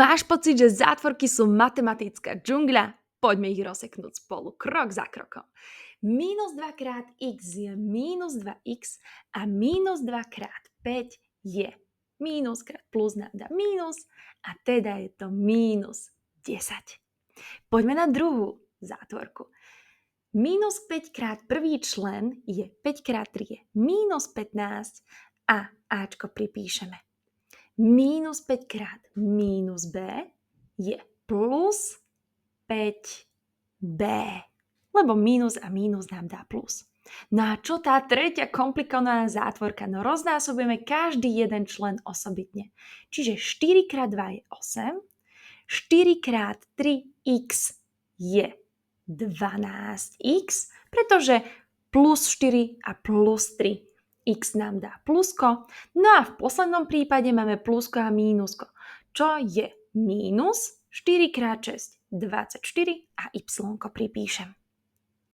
Máš pocit, že zátvorky sú matematická džungľa? Poďme ich rozseknúť spolu, krok za krokom. Minus 2 krát x je minus 2x a minus 2 krát 5 je minus krát plus nám dá minus a teda je to minus 10. Poďme na druhú zátvorku. Minus 5 krát prvý člen je 5 krát 3 je minus 15 a ačko pripíšeme. Minus 5 krát minus b je plus 5b, lebo minus a minus nám dá plus. No a čo tá tretia komplikovaná zátvorka? No roznásobujeme každý jeden člen osobitne. Čiže 4 krát 2 je 8, 4 krát 3x je 12x, pretože plus 4 a plus 3 x nám dá plusko. No a v poslednom prípade máme plusko a mínusko. Čo je mínus? 4 krát 6, 24 a y pripíšem.